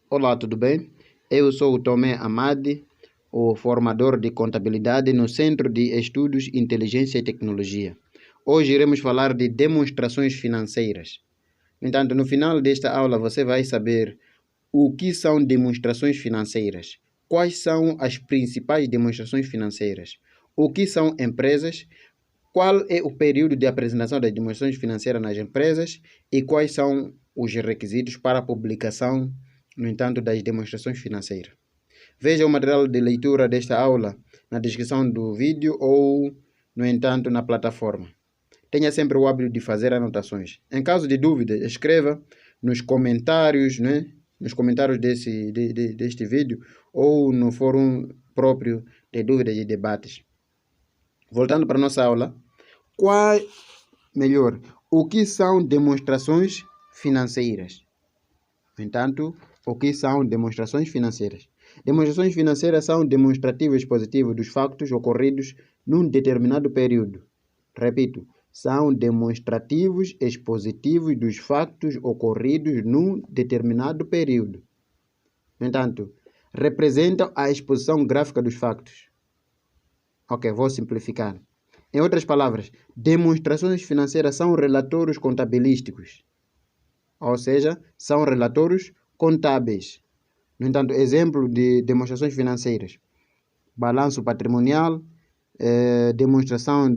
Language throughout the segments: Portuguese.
Olá, tudo bem? Eu sou o Tomé Amadi, o formador de contabilidade no Centro de Estudos Inteligência e Tecnologia. Hoje iremos falar de demonstrações financeiras. No entanto, no final desta aula você vai saber o que são demonstrações financeiras, quais são as principais demonstrações financeiras, o que são empresas, qual é o período de apresentação das demonstrações financeiras nas empresas e quais são os requisitos para a publicação, no entanto, das demonstrações financeiras. Veja o material de leitura desta aula na descrição do vídeo ou, no entanto, na plataforma. Tenha sempre o hábito de fazer anotações. Em caso de dúvida, escreva nos comentários, né? Nos comentários deste vídeo ou no fórum próprio de dúvidas e debates. Voltando para a nossa aula, o que são demonstrações financeiras? No entanto, o que são demonstrações financeiras? Demonstrações financeiras são demonstrativos expositivos dos factos ocorridos num determinado período. Repito, são demonstrativos expositivos dos factos ocorridos num determinado período. No entanto, representam a exposição gráfica dos factos. Ok, vou simplificar. Em outras palavras, demonstrações financeiras são relatórios contabilísticos. Ou seja, são relatórios contábeis. No entanto, exemplo de demonstrações financeiras: balanço patrimonial, demonstrações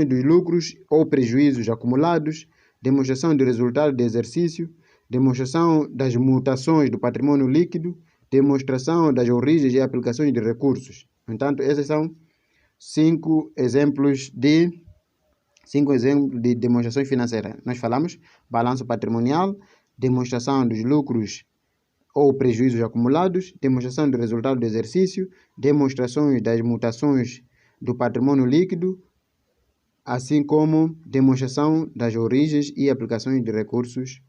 dos lucros ou prejuízos acumulados, demonstração do resultado do exercício, demonstração das mutações do patrimônio líquido, demonstração das origens e aplicações de recursos. No entanto, esses são cinco exemplos de demonstrações financeiras. Nós falamos balanço patrimonial, demonstração dos lucros ou prejuízos acumulados, demonstração do resultado do exercício, demonstrações das mutações do patrimônio líquido, assim como demonstração das origens e aplicações de recursos.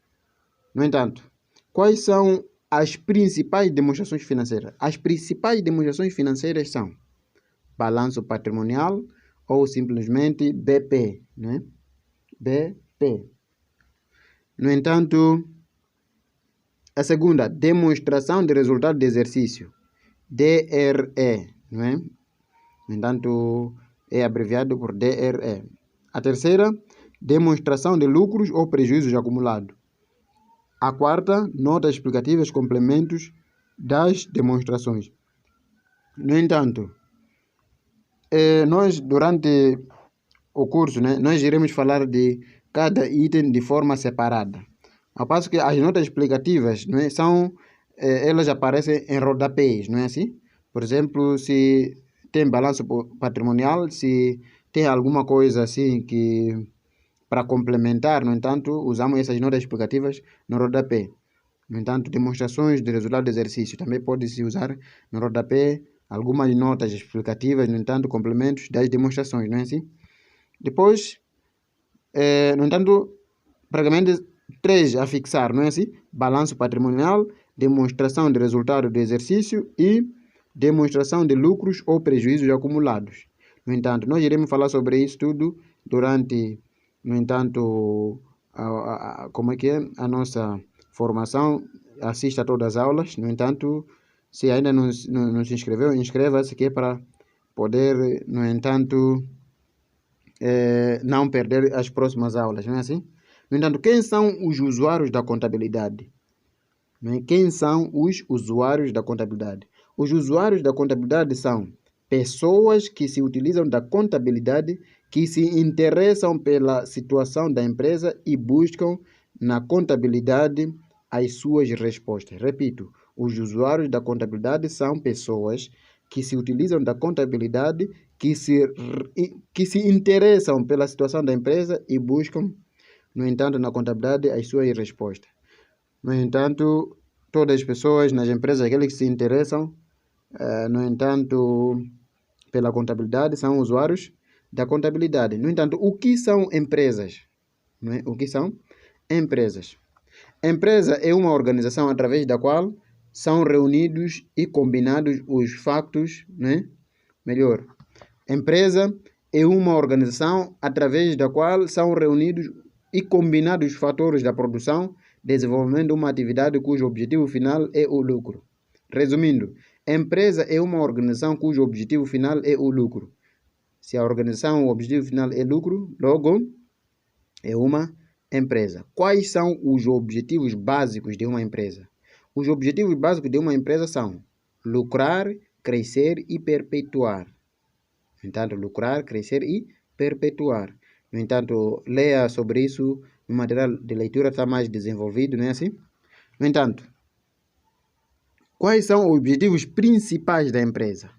No entanto, quais são as principais demonstrações financeiras? As principais demonstrações financeiras são balanço patrimonial ou simplesmente BP, né? BP. No entanto, a segunda, demonstração de resultado de exercício, DRE, não é? No entanto, é abreviado por DRE. A terceira, demonstração de lucros ou prejuízos acumulados. A quarta, notas explicativas, complementos das demonstrações. No entanto, nós durante o curso, né, nós iremos falar de cada item de forma separada. Ao passo que as notas explicativas, não é, elas aparecem em rodapés, não é assim? Por exemplo, se tem balanço patrimonial, se tem alguma coisa assim que para complementar, no entanto, usamos essas notas explicativas no rodapé. No entanto, demonstrações de resultado do exercício também pode-se usar no rodapé algumas notas explicativas, no entanto, complementos das demonstrações, não é assim? Depois, no entanto, praticamente 3 a fixar, não é assim? Balanço patrimonial, demonstração de resultado do exercício e demonstração de lucros ou prejuízos acumulados. No entanto, nós iremos falar sobre isso tudo durante, no entanto, a nossa formação. Assista a todas as aulas. No entanto, se ainda não se inscreveu, inscreva-se, que é para poder, no entanto, não perder as próximas aulas, não é assim? No entanto, quem são os usuários da contabilidade? Quem são os usuários da contabilidade? Os usuários da contabilidade são pessoas que se utilizam da contabilidade, que se interessam pela situação da empresa e buscam na contabilidade as suas respostas. Repito, os usuários da contabilidade são pessoas que se utilizam da contabilidade, que se interessam pela situação da empresa e buscam, no entanto, na contabilidade as suas respostas. No entanto, todas as pessoas nas empresas, aqueles que se interessam, no entanto, pela contabilidade, são usuários da contabilidade. No entanto, o que são empresas? Não é? O que são empresas? Empresa é uma organização através da qual são reunidos e combinados os factos, né? Melhor, empresa é uma organização através da qual são reunidos e combinados os fatores da produção, desenvolvimento de uma atividade cujo objetivo final é o lucro. Resumindo, empresa é uma organização cujo objetivo final é o lucro. Se a organização, o objetivo final é lucro, logo é uma empresa. Quais são os objetivos básicos de uma empresa? Os objetivos básicos de uma empresa são lucrar, crescer e perpetuar. No entanto, lucrar, crescer e perpetuar. No entanto, leia sobre isso no material de leitura, está mais desenvolvido, não é assim? No entanto, quais são os objetivos principais da empresa?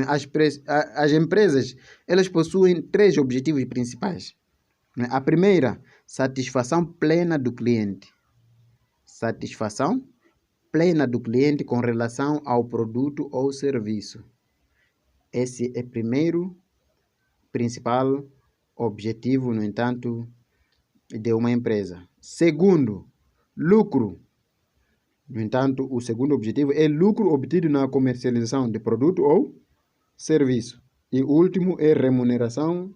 As empresas, elas possuem 3 objetivos principais. A primeira, satisfação plena do cliente. Satisfação plena do cliente com relação ao produto ou serviço. Esse é o primeiro principal objetivo, no entanto, de uma empresa. Segundo, lucro. No entanto, o segundo objetivo é lucro obtido na comercialização de produto ou serviço. E o último é remuneração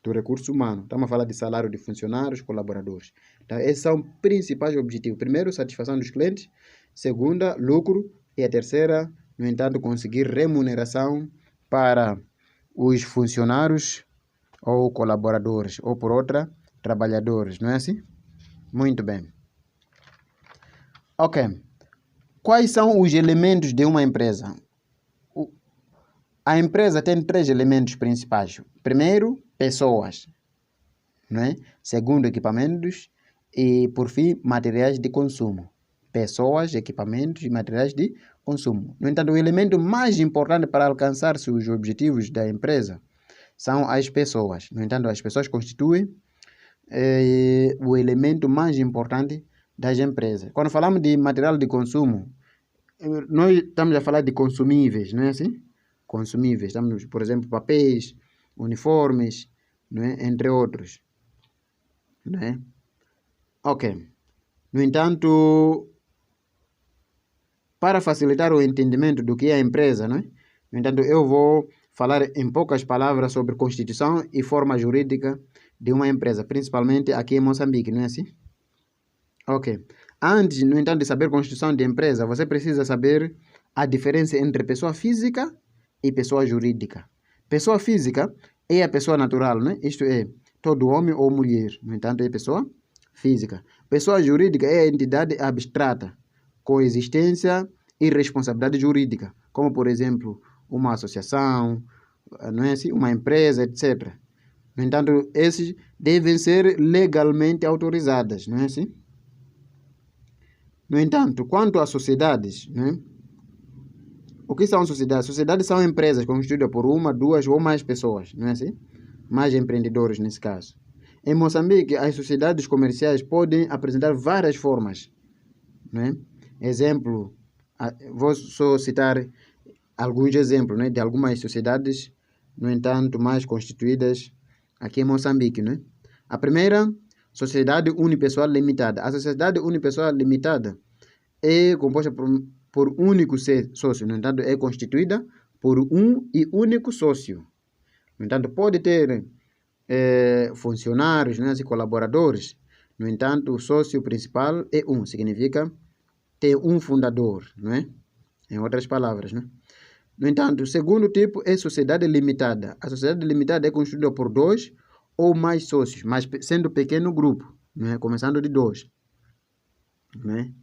do recurso humano. Estamos a falar de salário de funcionários, colaboradores. Então, esses são os principais objetivos. Primeiro, satisfação dos clientes. Segunda, lucro. E a terceira, no entanto, conseguir remuneração para os funcionários ou colaboradores, ou por outra, trabalhadores. Não é assim? Muito bem. Ok. Quais são os elementos de uma empresa? A empresa tem 3 elementos principais. Primeiro, pessoas. Não é? Segundo, equipamentos. E, por fim, materiais de consumo. Pessoas, equipamentos e materiais de consumo. No entanto, o elemento mais importante para alcançar-se os objetivos da empresa são as pessoas. No entanto, as pessoas constituem o elemento mais importante das empresas. Quando falamos de material de consumo, nós estamos a falar de consumíveis, não é assim? Consumíveis, estamos, por exemplo, papéis, uniformes, não é? Entre outros. Não é? Ok. No entanto, para facilitar o entendimento do que é a empresa, não é? No entanto, eu vou falar em poucas palavras sobre constituição e forma jurídica de uma empresa, principalmente aqui em Moçambique, não é assim? Ok. Antes, no entanto, de saber constituição de empresa, você precisa saber a diferença entre pessoa física e pessoa jurídica. Pessoa física é a pessoa natural, né? Isto é, todo homem ou mulher. No entanto, é pessoa física. Pessoa jurídica é a entidade abstrata, com existência e responsabilidade jurídica, como, por exemplo, uma associação, não é assim? Uma empresa, etc. No entanto, esses devem ser legalmente autorizadas, não é assim? No entanto, quanto às sociedades, né? O que são sociedades? Sociedades são empresas constituídas por uma, 2 ou mais pessoas, não é assim? Mais empreendedores nesse caso. Em Moçambique, as sociedades comerciais podem apresentar várias formas, né? Exemplo, vou só citar alguns exemplos, né, de algumas sociedades, no entanto, mais constituídas aqui em Moçambique, né? A primeira, Sociedade Unipessoal Limitada. A Sociedade Unipessoal Limitada é composta por único sócio, no entanto, é constituída por um e único sócio. No entanto, pode ter funcionários, né, e colaboradores. No entanto, o sócio principal é um, significa ter um fundador, não é? Em outras palavras, né? No entanto, o segundo tipo é sociedade limitada. A sociedade limitada é constituída por 2 ou mais sócios, mas sendo pequeno grupo, né? Começando de 2. Né?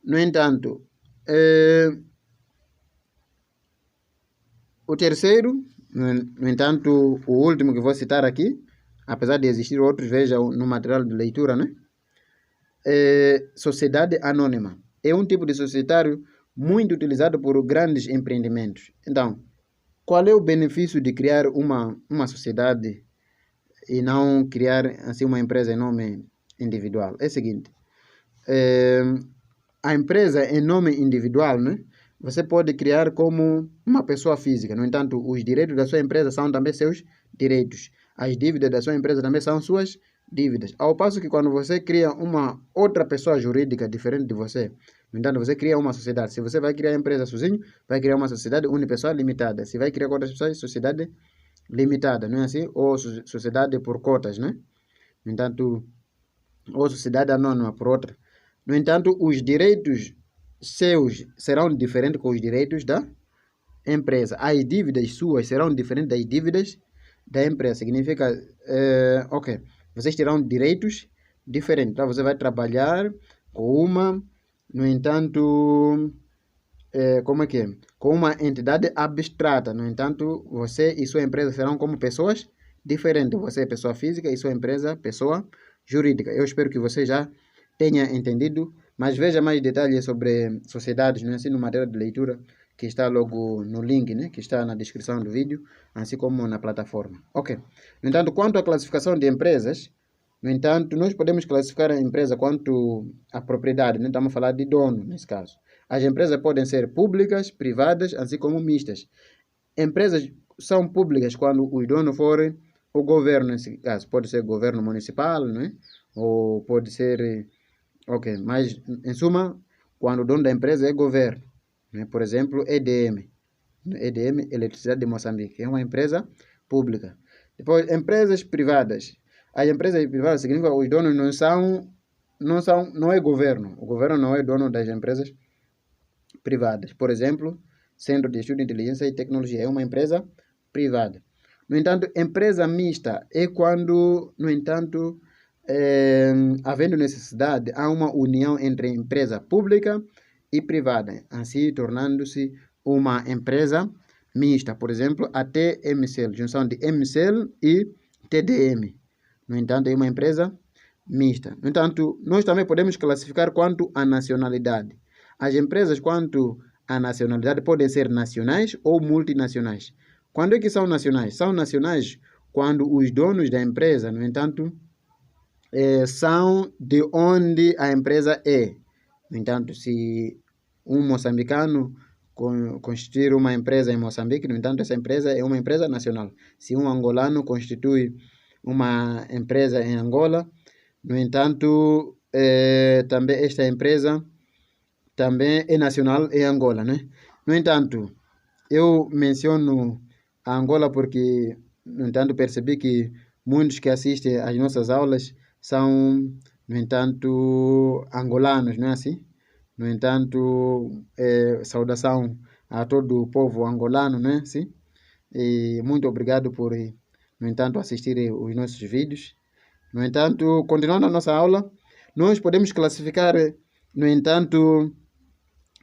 No entanto, o terceiro, no entanto, o último que vou citar aqui, apesar de existir outros, veja no material de leitura, né? Sociedade anônima. É um tipo de societário muito utilizado por grandes empreendimentos. Então, qual é o benefício de criar uma sociedade e não criar assim uma empresa em nome individual? É o seguinte, a empresa em nome individual, né? Você pode criar como uma pessoa física. No entanto, os direitos da sua empresa são também seus direitos. As dívidas da sua empresa também são suas dívidas. Ao passo que quando você cria uma outra pessoa jurídica diferente de você, no entanto, você cria uma sociedade. Se você vai criar a empresa sozinho, vai criar uma sociedade unipessoal limitada. Se vai criar com outras pessoas, sociedade limitada, não é assim? Ou sociedade por cotas, né? No entanto, ou sociedade anônima por outra. No entanto, os direitos seus serão diferentes com os direitos da empresa. As dívidas suas serão diferentes das dívidas da empresa. Significa, ok, vocês terão direitos diferentes. Então, você vai trabalhar com uma, no entanto, como é que é? Com uma entidade abstrata. No entanto, você e sua empresa serão como pessoas diferentes. Você é pessoa física e sua empresa pessoa jurídica. Eu espero que você já tenha entendido, mas veja mais detalhes sobre sociedades, né? Assim, no material de leitura que está logo no link, né? Que está na descrição do vídeo, assim como na plataforma. Ok. No entanto, quanto à classificação de empresas, no entanto, nós podemos classificar a empresa quanto à propriedade, né? Estamos a falar de dono, nesse caso. As empresas podem ser públicas, privadas, assim como mistas. Empresas são públicas quando o dono for o governo, nesse caso. Pode ser governo municipal, né? Ou pode ser... Ok, mas em suma, quando o dono da empresa é governo, né? Por exemplo, EDM. EDM, Eletricidade de Moçambique, é uma empresa pública. Depois, empresas privadas. As empresas privadas significa que os donos não é governo. O governo não é dono das empresas privadas. Por exemplo, Centro de Estudo de Inteligência e Tecnologia é uma empresa privada. No entanto, empresa mista é quando, no entanto, havendo necessidade, há uma união entre empresa pública e privada, assim tornando-se uma empresa mista. Por exemplo, a TMCL, junção de MCL e TDM. No entanto, é uma empresa mista. No entanto, nós também podemos classificar quanto à nacionalidade. As empresas, quanto à nacionalidade, podem ser nacionais ou multinacionais. Quando é que são nacionais? São nacionais quando os donos da empresa, no entanto, são de onde a empresa é. No entanto, se um moçambicano constituir uma empresa em Moçambique, no entanto, essa empresa é uma empresa nacional. Se um angolano constitui uma empresa em Angola, no entanto, também esta empresa também é nacional em Angola, né? No entanto, eu menciono a Angola porque, no entanto, percebi que muitos que assistem às nossas aulas são, no entanto, angolanos, não é assim? No entanto, saudação a todo o povo angolano, não é assim? E muito obrigado por, no entanto, assistirem os nossos vídeos. No entanto, continuando a nossa aula, nós podemos classificar, no entanto,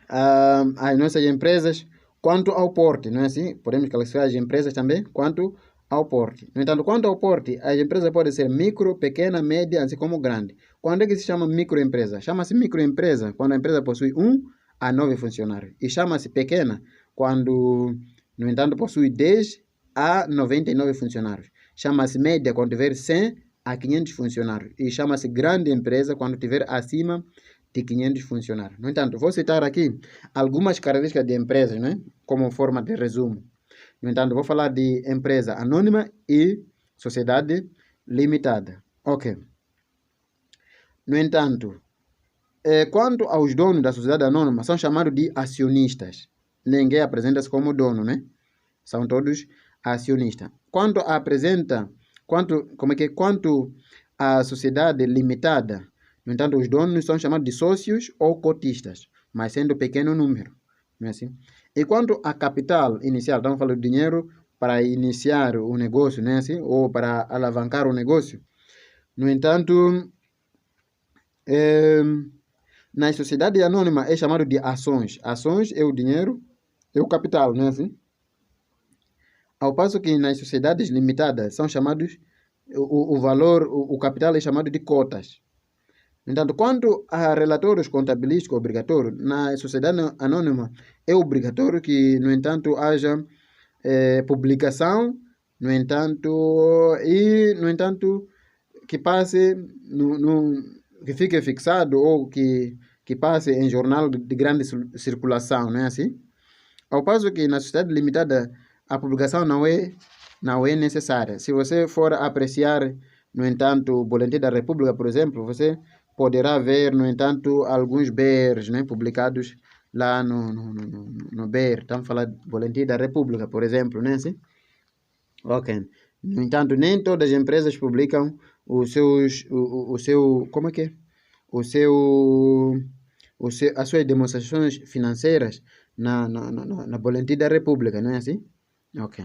as nossas empresas quanto ao porte, não é assim? Podemos classificar as empresas também quanto ao porte. No entanto, quanto ao porte, as empresas podem ser micro, pequena, média, assim como grande. Quando é que se chama microempresa? Chama-se microempresa quando a empresa possui 1 a 9 funcionários. E chama-se pequena quando, no entanto, possui 10 a 99 funcionários. Chama-se média quando tiver 100 a 500 funcionários. E chama-se grande empresa quando tiver acima de 500 funcionários. No entanto, vou citar aqui algumas características de empresas, né? Como forma de resumo. No entanto, vou falar de empresa anônima e sociedade limitada. Ok. No entanto, quanto aos donos da sociedade anônima, são chamados de acionistas. Ninguém apresenta-se como dono, né? São todos acionistas. Quanto à sociedade limitada, no entanto, os donos são chamados de sócios ou cotistas, mas sendo pequeno número, não é assim? E quanto a capital inicial, estamos falando de dinheiro para iniciar o negócio, não é assim? Ou para alavancar o negócio. No entanto, na sociedade anônima é chamado de ações. Ações é o dinheiro, é o capital, não é assim? Ao passo que nas sociedades limitadas são chamados, o valor, o capital é chamado de cotas. No entanto, quanto a relatórios contabilísticos obrigatórios, na sociedade anônima é obrigatório que, no entanto, haja publicação, no entanto, que passe, que fique fixado ou que passe em jornal de grande circulação, não é assim? Ao passo que na sociedade limitada a publicação não é necessária. Se você for apreciar, no entanto, o Boletim da República, por exemplo, você poderá ver, no entanto, alguns BRs, né, publicados lá no BR. Estamos falando do Boletim da República, por exemplo, né? Assim? Ok. No entanto, nem todas as empresas publicam como é que é? As suas demonstrações financeiras na Boletim da República, não é assim? Ok.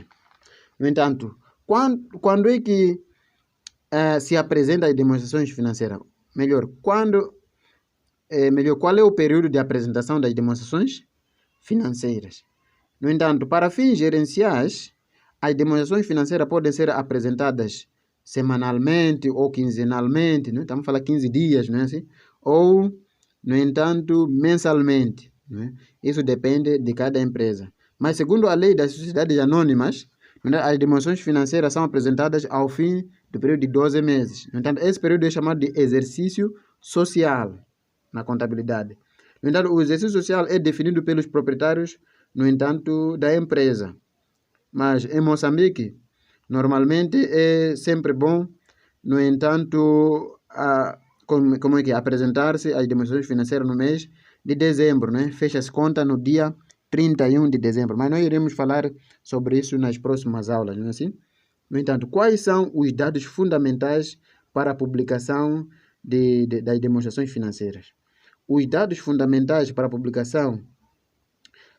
No entanto, quando é que se apresenta as demonstrações financeiras? Melhor, qual é o período de apresentação das demonstrações financeiras? No entanto, para fins gerenciais, as demonstrações financeiras podem ser apresentadas semanalmente ou quinzenalmente, né? Estamos a falar 15 dias, não é assim? Ou, no entanto, mensalmente, né? Isso depende de cada empresa. Mas, segundo a lei das sociedades anônimas, as demonstrações financeiras são apresentadas ao fim do período de 12 meses. No entanto, esse período é chamado de exercício social na contabilidade. No entanto, o exercício social é definido pelos proprietários, no entanto, da empresa. Mas em Moçambique, normalmente é sempre bom, no entanto, como é que apresentar-se as demonstrações financeiras no mês de dezembro, né? Fecha-se conta no dia 31 de dezembro. Mas nós iremos falar sobre isso nas próximas aulas, não é assim? No entanto, quais são os dados fundamentais para a publicação das demonstrações financeiras? Os dados fundamentais para a publicação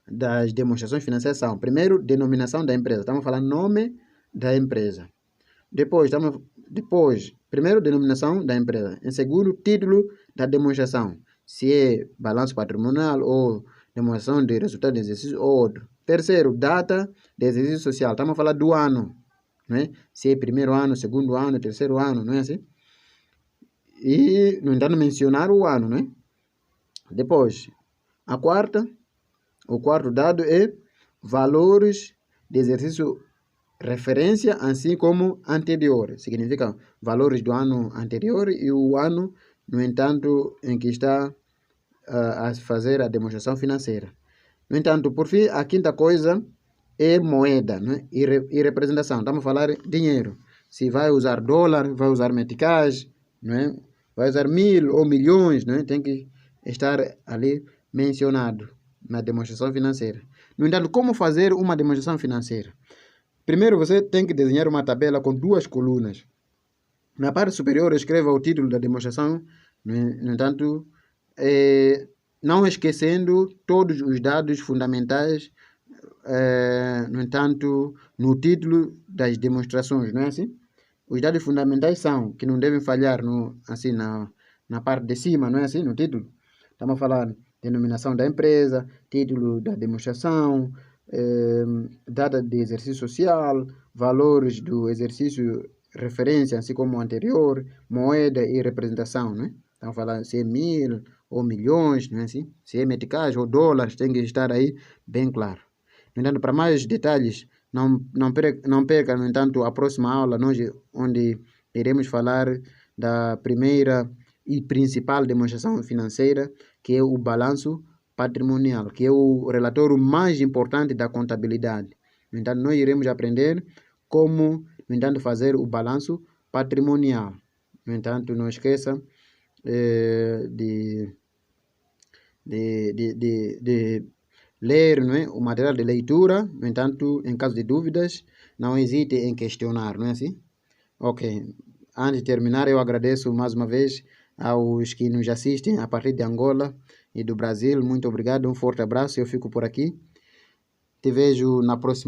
das demonstrações financeiras são, primeiro, denominação da empresa. Estamos falando nome da empresa. Depois, primeiro, denominação da empresa. Em segundo, título da demonstração. Se é balanço patrimonial ou demonstração de resultado de exercício ou outro. Terceiro, data de exercício social. Estamos a falar do ano. Não é? Se é primeiro ano, segundo ano, terceiro ano, não é assim? E, no entanto, mencionar o ano, não é? Depois, o quarto dado é valores de exercício referência, assim como anterior. Significa valores do ano anterior e o ano, no entanto, em que está a fazer a demonstração financeira. No entanto, por fim, a quinta coisa é moeda, não é? E representação. Estamos a falar dinheiro. Se vai usar dólar, vai usar meticais, não é? Vai usar 1000 ou milhões, não é? Tem que estar ali mencionado na demonstração financeira. No entanto, como fazer uma demonstração financeira? Primeiro, você tem que desenhar uma tabela com duas colunas. Na parte superior, escreva o título da demonstração. No entanto, não esquecendo todos os dados fundamentais, no entanto, no título das demonstrações, não é assim? Os dados fundamentais são, que não devem falhar assim, na parte de cima, não é assim? No título. Estamos a falar denominação da empresa, título da demonstração, data de exercício social, valores do exercício referência, assim como o anterior, moeda e representação, né? Estamos falando se é 1000 ou milhões, não é assim? Se é meticais ou dólares, tem que estar aí bem claro. No entanto, para mais detalhes, não perca, no entanto, a próxima aula, onde iremos falar da primeira e principal demonstração financeira, que é o balanço patrimonial, que é o relatório mais importante da contabilidade. No entanto, nós iremos aprender como, no entanto, fazer o balanço patrimonial. No entanto, não esqueça de ler, não é? O material de leitura. No entanto, em caso de dúvidas, não hesite em questionar, não é assim? Ok. Antes de terminar, eu agradeço mais uma vez aos que nos assistem a partir de Angola e do Brasil. Muito obrigado, um forte abraço. Eu fico por aqui. Te vejo na próxima.